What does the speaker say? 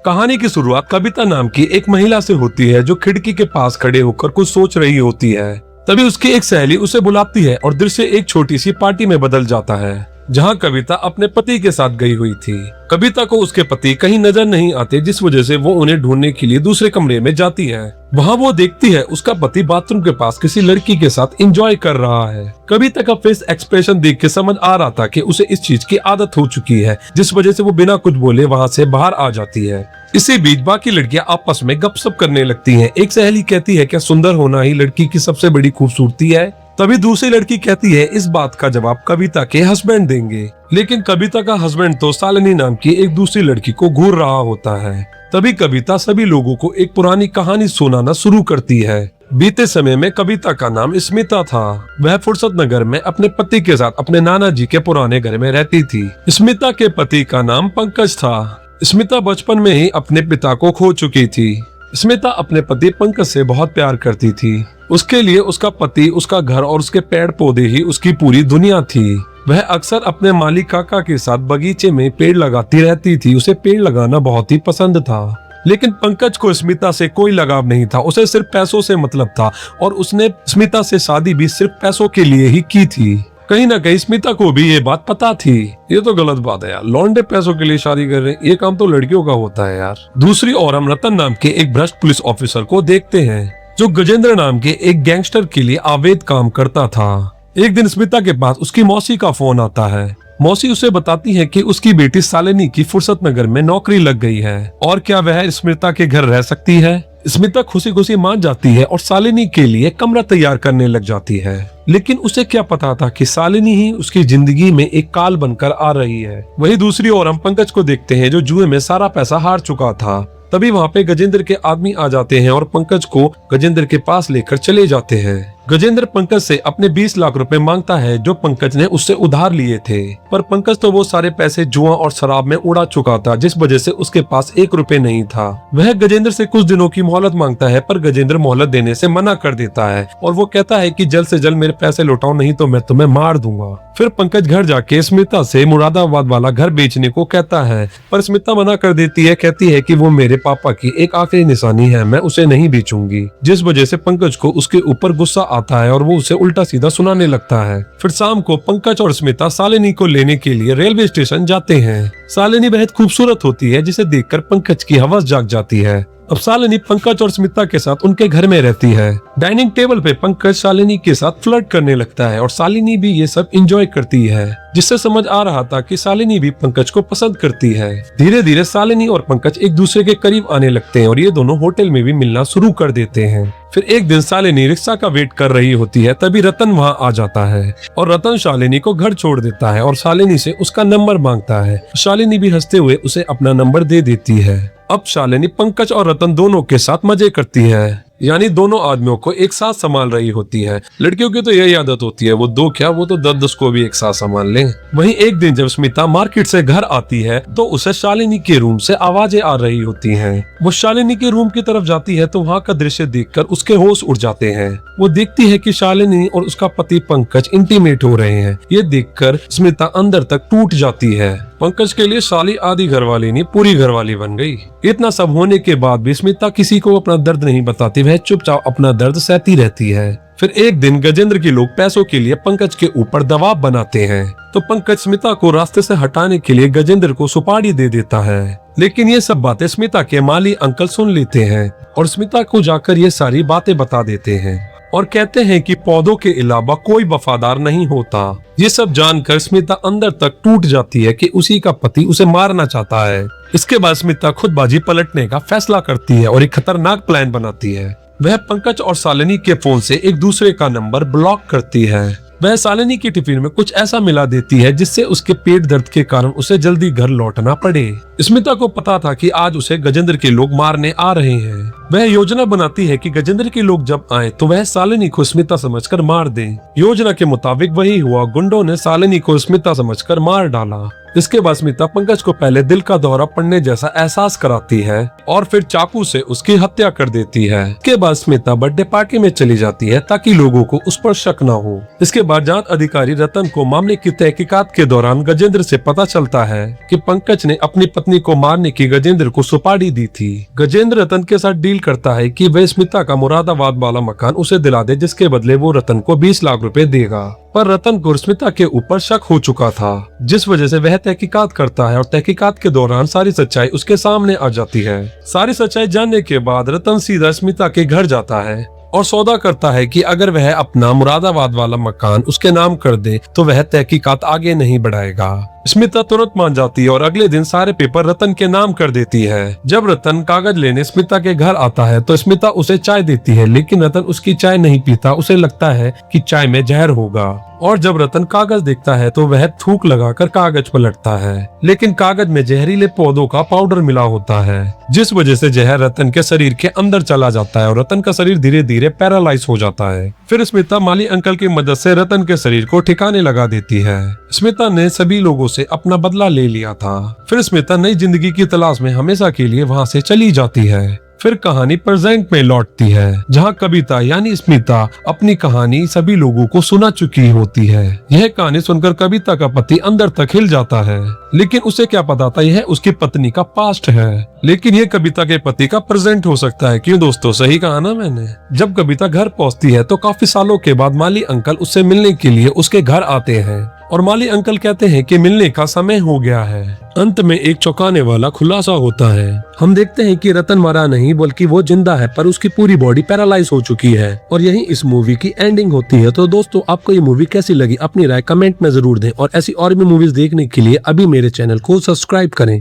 कहानी की शुरुआत कविता नाम की एक महिला से होती है जो खिड़की के पास खड़े होकर कुछ सोच रही होती है। तभी उसकी एक सहेली उसे बुलाती है और दृश्य एक छोटी सी पार्टी में बदल जाता है जहां कविता अपने पति के साथ गई हुई थी। कविता को उसके पति कहीं नजर नहीं आते, जिस वजह से वो उन्हें ढूंढने के लिए दूसरे कमरे में जाती है। वहां वो देखती है उसका पति बाथरूम के पास किसी लड़की के साथ एंजॉय कर रहा है। कविता का फेस एक्सप्रेशन देख के समझ आ रहा था कि उसे इस चीज की आदत हो चुकी है, जिस वजह से वो बिना कुछ बोले वहां से बाहर आ जाती है। इसी बीच बाकी लड़कियां आपस में गपशप करने लगती हैं। एक सहेली कहती है क्या सुंदर होना ही लड़की की सबसे बड़ी खूबसूरती है। तभी दूसरी लड़की कहती है इस बात का जवाब कविता के हस्बैंड देंगे, लेकिन कविता का हस्बैंड तो शालिनी नाम की एक दूसरी लड़की को घूर रहा होता है। तभी कविता सभी लोगों को एक पुरानी कहानी सुनाना शुरू करती है। बीते समय में कविता का नाम स्मिता था। वह फुर्सत नगर में अपने पति के साथ अपने नाना जी के पुराने घर में रहती थी। स्मिता के पति का नाम पंकज था। स्मिता बचपन में ही अपने पिता को खो चुकी थी। स्मिता अपने पति पंकज से बहुत प्यार करती थी। उसके लिए उसका पति, उसका घर और उसके पेड़ पौधे ही उसकी पूरी दुनिया थी। वह अक्सर अपने मालिक काका के साथ बगीचे में पेड़ लगाती रहती थी। उसे पेड़ लगाना बहुत ही पसंद था, लेकिन पंकज को स्मिता से कोई लगाव नहीं था। उसे सिर्फ पैसों से मतलब था और उसने स्मिता से शादी भी सिर्फ पैसों के लिए ही की थी। कहीं ना कहीं स्मिता को भी ये बात पता थी। ये तो गलत बात है यार, लौंडे पैसों के लिए शादी कर रहे हैं, ये काम तो लड़कियों का होता है यार। दूसरी ओर हम रतन नाम के एक भ्रष्ट पुलिस ऑफिसर को देखते हैं जो गजेंद्र नाम के एक गैंगस्टर के लिए अवैध काम करता था। एक दिन स्मिता के पास उसकी मौसी का फोन आता है। मौसी उसे बताती है कि उसकी बेटी शालिनी की फुर्सत नगर में नौकरी लग गई है और क्या वह स्मिता के घर रह सकती है। स्मिता खुशी खुशी मान जाती है और शालिनी के लिए कमरा तैयार करने लग जाती है, लेकिन उसे क्या पता था कि शालिनी ही उसकी जिंदगी में एक काल बनकर आ रही है। वहीं दूसरी ओर हम पंकज को देखते हैं जो जुए में सारा पैसा हार चुका था। तभी वहाँ पे गजेंद्र के आदमी आ जाते हैं और पंकज को गजेंद्र के पास लेकर चले जाते हैं। गजेंद्र पंकज से अपने 20 लाख रुपए मांगता है जो पंकज ने उससे उधार लिए थे, पर पंकज तो वो सारे पैसे जुआ और शराब में उड़ा चुका था, जिस वजह से उसके पास 1 रुपए नहीं था। वह गजेंद्र से कुछ दिनों की मोहलत मांगता है, पर गजेंद्र मोहलत देने से मना कर देता है और वो कहता है कि जल्द से जल्द मेरे पैसे लौटाओ, नहीं तो मैं तुम्हें मार दूंगा। फिर पंकज घर जाके स्मिता से मुरादाबाद वाला घर बेचने को कहता है, पर स्मिता मना कर देती है। कहती है कि वो मेरे पापा की एक आखिरी निशानी है, मैं उसे नहीं बेचूंगी, जिस वजह से पंकज को उसके ऊपर गुस्सा आता है और वो उसे उल्टा सीधा सुनाने लगता है। फिर शाम को पंकज और स्मिता शालिनी को लेने के लिए रेलवे स्टेशन जाते हैं। शालिनी बेहद खूबसूरत होती है, जिसे देखकर पंकज की हवस जाग जाती है। अब शालिनी पंकज और स्मिता के साथ उनके घर में रहती है। डाइनिंग टेबल पे पंकज शालिनी के साथ फ्लर्ट करने लगता है और शालिनी भी ये सब एंजॉय करती है, जिससे समझ आ रहा था कि शालिनी भी पंकज को पसंद करती है। धीरे धीरे शालिनी और पंकज एक दूसरे के करीब आने लगते हैं और ये दोनों होटल में भी मिलना शुरू कर देते हैं। फिर एक दिन शालिनी रिक्शा का वेट कर रही होती है, तभी रतन वहाँ आ जाता है और रतन शालिनी को घर छोड़ देता है और शालिनी से उसका नंबर मांगता है। शालिनी भी हंसते हुए उसे अपना नंबर दे देती है। अब शालिनी पंकज और रतन दोनों के साथ मजे करती है, यानी दोनों आदमियों को एक साथ संभाल रही होती है। लड़कियों की तो यही आदत होती है, वो दो क्या वो तो 10-10 को भी एक साथ संभाल लें। वहीं एक दिन जब स्मिता मार्केट से घर आती है तो उसे शालिनी के रूम से आवाजें आ रही होती हैं। वो शालिनी के रूम की तरफ जाती है तो वहाँ का दृश्य देखकर उसके होश उड़ जाते हैं। वो देखती है कि शालिनी और उसका पति पंकज इंटीमेट हो रहे हैं। ये देखकर स्मिता अंदर तक टूट जाती है। पंकज के लिए शाली आधी घरवाली नहीं पूरी घरवाली बन गई। इतना सब होने के बाद भी स्मिता किसी को अपना दर्द नहीं बताती, वह चुपचाप अपना दर्द सहती रहती है। फिर एक दिन गजेंद्र के लोग पैसों के लिए पंकज के ऊपर दबाव बनाते हैं, तो पंकज स्मिता को रास्ते से हटाने के लिए गजेंद्र को सुपारी दे देता है। लेकिन ये सब बातें स्मिता के माली अंकल सुन लेते हैं और स्मिता को जाकर ये सारी बातें बता देते हैं और कहते हैं कि पौधों के अलावा कोई वफादार नहीं होता। ये सब जानकर स्मिता अंदर तक टूट जाती है कि उसी का पति उसे मारना चाहता है। इसके बाद स्मिता खुद बाजी पलटने का फैसला करती है और एक खतरनाक प्लान बनाती है। वह पंकज और शालिनी के फोन से एक दूसरे का नंबर ब्लॉक करती है। वह शालिनी की टिफिन में कुछ ऐसा मिला देती है जिससे उसके पेट दर्द के कारण उसे जल्दी घर लौटना पड़े। स्मिता को पता था कि आज उसे गजेंद्र के लोग मारने आ रहे हैं। वह योजना बनाती है कि गजेंद्र के लोग जब आए तो वह शालिनी को स्मिता समझकर मार दे। योजना के मुताबिक वही हुआ, गुंडों ने शालिनी को स्मिता समझकर मार डाला। इसके बाद स्मिता पंकज को पहले दिल का दौरा पड़ने जैसा एहसास कराती है और फिर चाकू से उसकी हत्या कर देती है। इसके बाद स्मिता बर्थडे पार्टी में चली जाती है ताकि लोगों को उस पर शक न हो। इसके बाद जांच अधिकारी रतन को मामले की तहकीकात के दौरान गजेंद्र से पता चलता है कि पंकज ने अपनी पत्नी को मारने की गजेंद्र को सुपारी दी थी। गजेंद्र रतन के साथ डील करता है कि वह स्मिता का मुरादाबाद वाला मकान उसे दिला दे, जिसके बदले वो रतन को 20 लाख रुपए देगा। पर रतन को स्मिता के ऊपर शक हो चुका था, जिस वजह से वह तहकीकात करता है और तहकीकात के दौरान सारी सच्चाई उसके सामने आ जाती है। सारी सच्चाई जानने के बाद रतन सीधा स्मिता के घर जाता है और सौदा करता है कि अगर वह अपना मुरादाबाद वाला मकान उसके नाम कर दे तो वह तहकीकात आगे नहीं बढ़ाएगा। स्मिता तुरंत मान जाती है और अगले दिन सारे पेपर रतन के नाम कर देती है। जब रतन कागज लेने स्मिता के घर आता है तो स्मिता उसे चाय देती है, लेकिन रतन उसकी चाय नहीं पीता। उसे लगता है कि चाय में जहर होगा और जब रतन कागज देखता है तो वह थूक लगाकर कागज पलटता है, लेकिन कागज में जहरीले पौधों का पाउडर मिला होता है, जिस वजह से जहर रतन के शरीर के अंदर चला जाता है और रतन का शरीर धीरे धीरे पैरालाइज हो जाता है। फिर स्मिता माली अंकल की मदद से रतन के शरीर को ठिकाने लगा देती है। स्मिता ने सभी लोगों से अपना बदला ले लिया था। फिर स्मिता नई जिंदगी की तलाश में हमेशा के लिए वहाँ से चली जाती है। फिर कहानी प्रेजेंट में लौटती है, जहाँ कविता यानी स्मिता अपनी कहानी सभी लोगों को सुना चुकी होती है। यह कहानी सुनकर कविता का पति अंदर तक हिल जाता है, लेकिन उसे क्या पता था यह उसकी पत्नी का पास्ट है, लेकिन यह कविता के पति का प्रेजेंट हो सकता है। क्यों दोस्तों, सही कहा ना मैंने। जब कविता घर पहुँचती है तो काफी सालों के बाद माली अंकल उससे मिलने के लिए उसके घर आते हैं और माली अंकल कहते हैं कि मिलने का समय हो गया है। अंत में एक चौंकाने वाला खुलासा होता है। हम देखते हैं कि रतन मरा नहीं बल्कि वो जिंदा है, पर उसकी पूरी बॉडी पैरालाइज हो चुकी है और यही इस मूवी की एंडिंग होती है। तो दोस्तों, आपको ये मूवी कैसी लगी अपनी राय कमेंट में जरूर दें और ऐसी और भी मूवीज देखने के लिए अभी मेरे चैनल को सब्सक्राइब करें।